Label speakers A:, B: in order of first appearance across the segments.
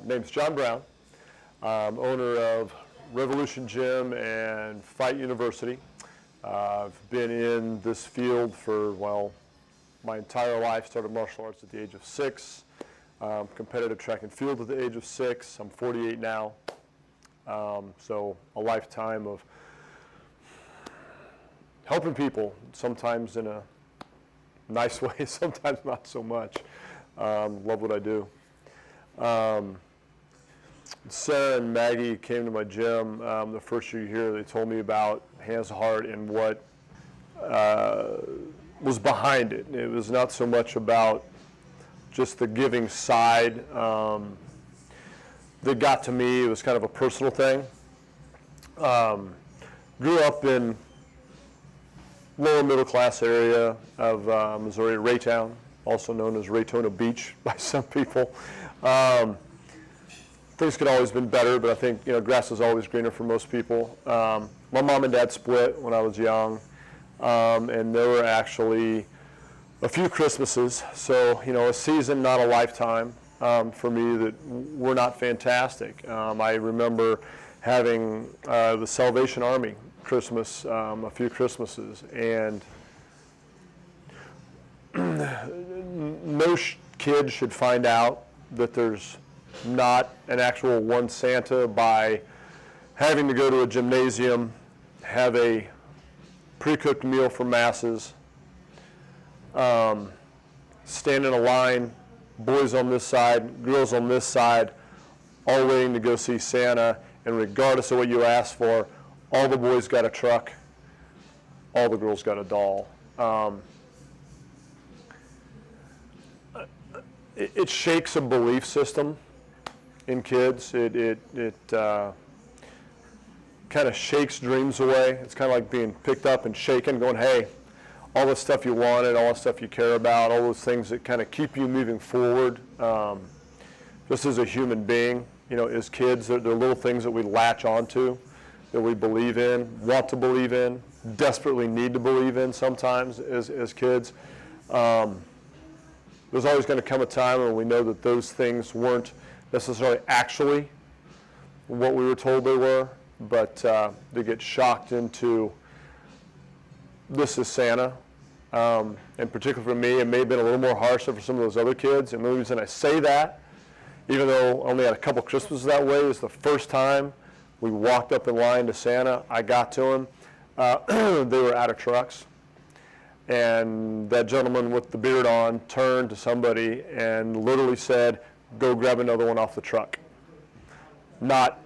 A: name's John Brown. I'm owner of Revolution Gym and Fight University. I've been in this field for, well, my entire life. Started martial arts at the age of 6. Competitive track and field at the age of 6. I'm 48 now. So a lifetime of helping people, sometimes in a nice way, sometimes not so much. Love what I do. Sarah and Maggie came to my gym the first year here. They told me about Hands of Heart and what was behind it. It was not so much about just the giving side that got to me. It was kind of a personal thing. Grew up in lower middle class area of Missouri, Raytown, also known as Raytona Beach by some people. Things could always been better, but I think grass is always greener for most people. My mom and dad split when I was young, and there were actually a few Christmases, so a season, not a lifetime, for me that were not fantastic. I remember having the Salvation Army Christmas, a few Christmases, and no kid should find out that there's not an actual one Santa by having to go to a gymnasium, have a pre-cooked meal for masses, stand in a line, boys on this side, girls on this side, all waiting to go see Santa, and regardless of what you ask for, all the boys got a truck, all the girls got a doll. It shakes a belief system in kids. It kind of shakes dreams away. It's kind of like being picked up and shaken, going, hey, all the stuff you wanted, all the stuff you care about, all those things that kind of keep you moving forward, just as a human being, as kids, they're little things that we latch onto, that we believe in, want to believe in, desperately need to believe in sometimes as kids. There's always going to come a time when we know that those things weren't necessarily actually what we were told they were, but they get shocked into, this is Santa. And particularly for me, it may have been a little more harsh than for some of those other kids. And the reason I say that, even though I only had a couple Christmases that way, is the first time we walked up in line to Santa, I got to him. They were out of trucks. And that gentleman with the beard on turned to somebody and literally said, go grab another one off the truck. Not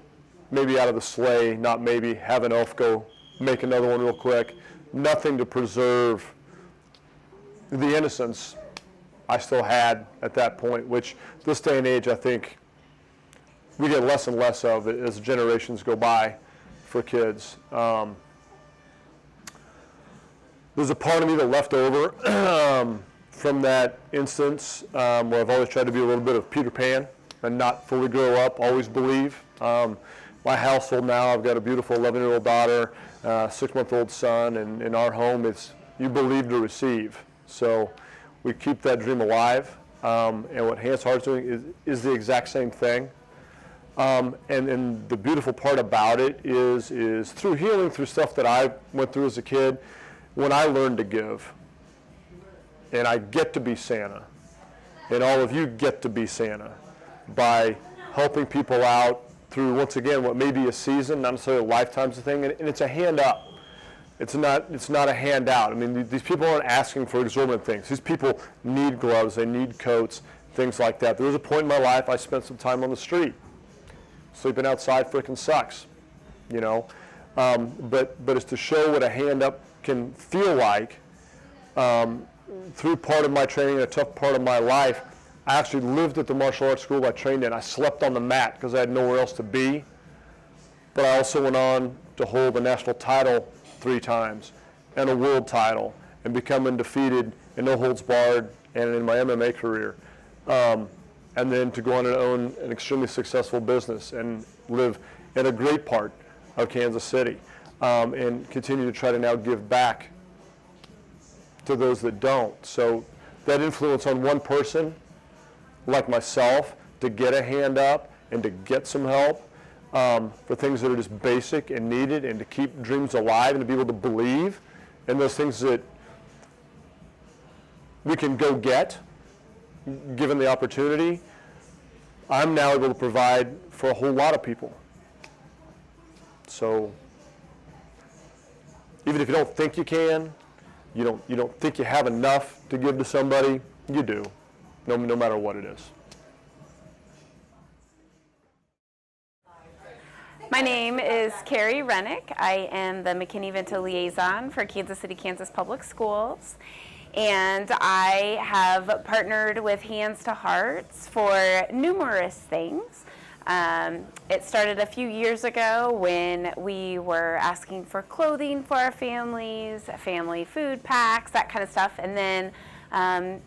A: maybe out of the sleigh, not maybe have an elf go make another one real quick. Nothing to preserve the innocence I still had at that point, which this day and age I think we get less and less of as generations go by for kids. There's a part of me that left over from that instance where I've always tried to be a little bit of Peter Pan and not fully grow up, always believe. My household now, I've got a beautiful 11-year-old daughter, 6-month-old son, and in our home it's you believe to receive. So we keep that dream alive, and what Hands Heart's doing is the exact same thing. And the beautiful part about it is through healing, through stuff that I went through as a kid, when I learned to give, and I get to be Santa, and all of you get to be Santa by helping people out through, once again, what may be a season, not necessarily a lifetime's thing, and it's a hand up. It's not a handout. I mean, these people aren't asking for exorbitant things. These people need gloves, they need coats, things like that. There was a point in my life I spent some time on the street. Sleeping outside frickin' sucks, But it's to show what a hand up can feel like. Through part of my training, a tough part of my life, I actually lived at the martial arts school I trained in. I slept on the mat because I had nowhere else to be. But I also went on to hold a national title 3 times and a world title and become undefeated in no holds barred and in my MMA career. And then to go on and own an extremely successful business and live in a great part of Kansas City, and continue to try to now give back to those that don't. So that influence on one person, like myself, to get a hand up and to get some help for things that are just basic and needed, and to keep dreams alive and to be able to believe in those things that we can go get given the opportunity. I'm now able to provide for a whole lot of people. So even if you don't think you can, you don't think you have enough to give to somebody, you do, no matter what it is.
B: My name is Carrie Rennick. I am the McKinney-Vento liaison for Kansas City, Kansas Public Schools. And I have partnered with Hands to Hearts for numerous things. It started a few years ago when we were asking for clothing for our families, family food packs, that kind of stuff. And then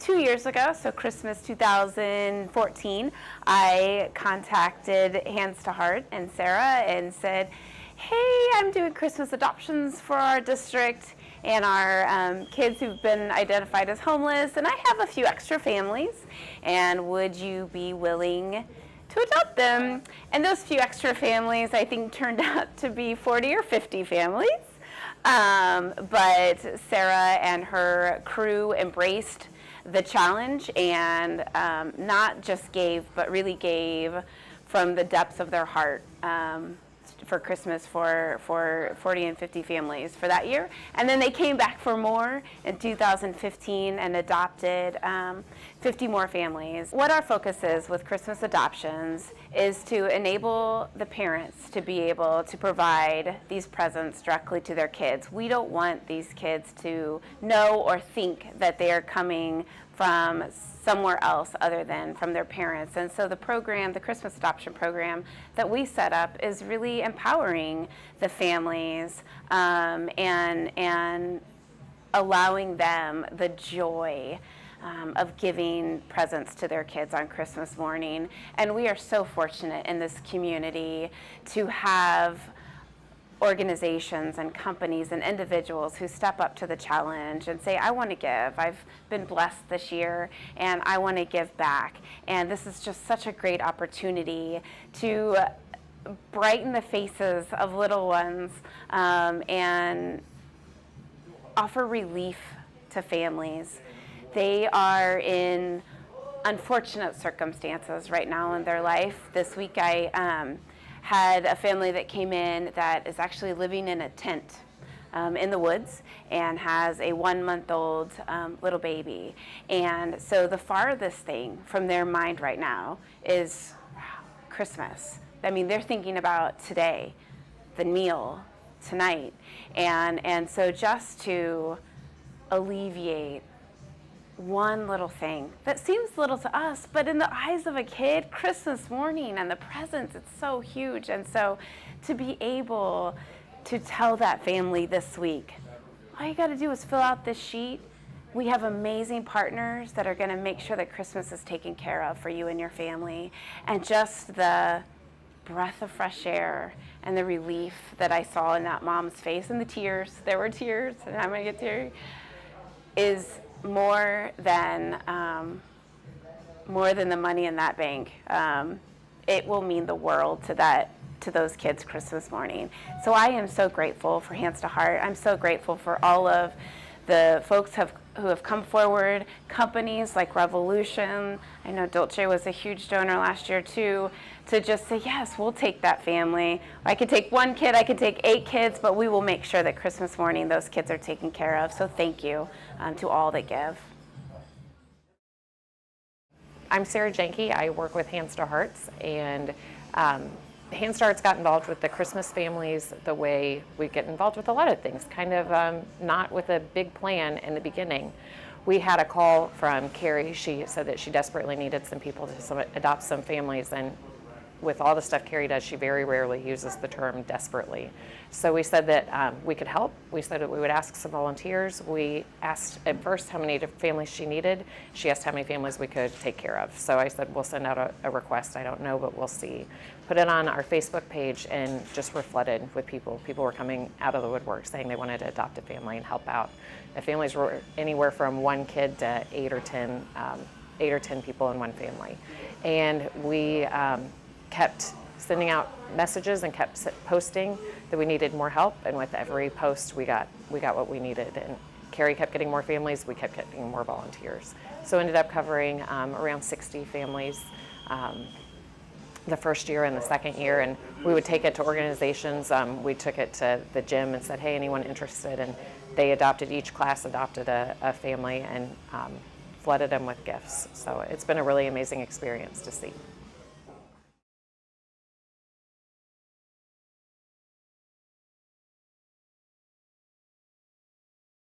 B: 2 years ago, so Christmas 2014, I contacted Hands to Heart and Sarah and said, hey, I'm doing Christmas adoptions for our district and our kids who've been identified as homeless, and I have a few extra families, and would you be willing to adopt them? And those few extra families, I think, turned out to be 40 or 50 families. But Sarah and her crew embraced the challenge and not just gave, but really gave from the depths of their heart for Christmas for 40 and 50 families for that year. And then they came back for more in 2015 and adopted 50 more families. What our focus is with Christmas adoptions is to enable the parents to be able to provide these presents directly to their kids. We don't want these kids to know or think that they are coming from somewhere else other than from their parents. And so the program, the Christmas adoption program that we set up, is really empowering the families and allowing them the joy of giving presents to their kids on Christmas morning. And we are so fortunate in this community to have organizations and companies and individuals who step up to the challenge and say, I want to give. I've been blessed this year and I want to give back. And this is just such a great opportunity to brighten the faces of little ones and offer relief to families. They are in unfortunate circumstances right now in their life. This week I had a family that came in that is actually living in a tent in the woods and has a 1-month-old little baby. And so the farthest thing from their mind right now is Christmas. I mean, they're thinking about today, the meal, tonight. And so just to alleviate one little thing that seems little to us, but in the eyes of a kid, Christmas morning and the presents, it's so huge. And so to be able to tell that family this week, all you got to do is fill out this sheet. We have amazing partners that are going to make sure that Christmas is taken care of for you and your family. And just the breath of fresh air and the relief that I saw in that mom's face, and the tears, there were tears, and I'm going to get teary, is more than the money in that bank. It will mean the world to those kids Christmas morning. So I am so grateful for Hands to Heart. I'm so grateful for all of the folks who have come forward, companies like Revolution. I know Dolce was a huge donor last year too, to just say, yes, we'll take that family. I could take one kid, I could take 8 kids, but we will make sure that Christmas morning those kids are taken care of. So thank you to all that give.
C: I'm Sarah Jenke. I work with Hands to Hearts, and Hands to Hearts got involved with the Christmas families the way we get involved with a lot of things, kind of not with a big plan in the beginning. We had a call from Carrie. She said that she desperately needed some people to adopt some families, and with all the stuff Carrie does, she very rarely uses the term desperately. So we said that we could help. We said that we would ask some volunteers. We asked at first how many families she needed. She asked how many families we could take care of. So I said, we'll send out a request. I don't know, but we'll see. Put it on our Facebook page, and just were flooded with people. People were coming out of the woodwork saying they wanted to adopt a family and help out. The families were anywhere from 1 kid to 8 or 10 people in one family. And we kept sending out messages and kept posting that we needed more help. And with every post, we got what we needed. And Carrie kept getting more families. We kept getting more volunteers. So ended up covering around 60 families the first year and the second year. And we would take it to organizations. We took it to the gym and said, hey, anyone interested? And they adopted, each class adopted a family and flooded them with gifts. So it's been a really amazing experience to see.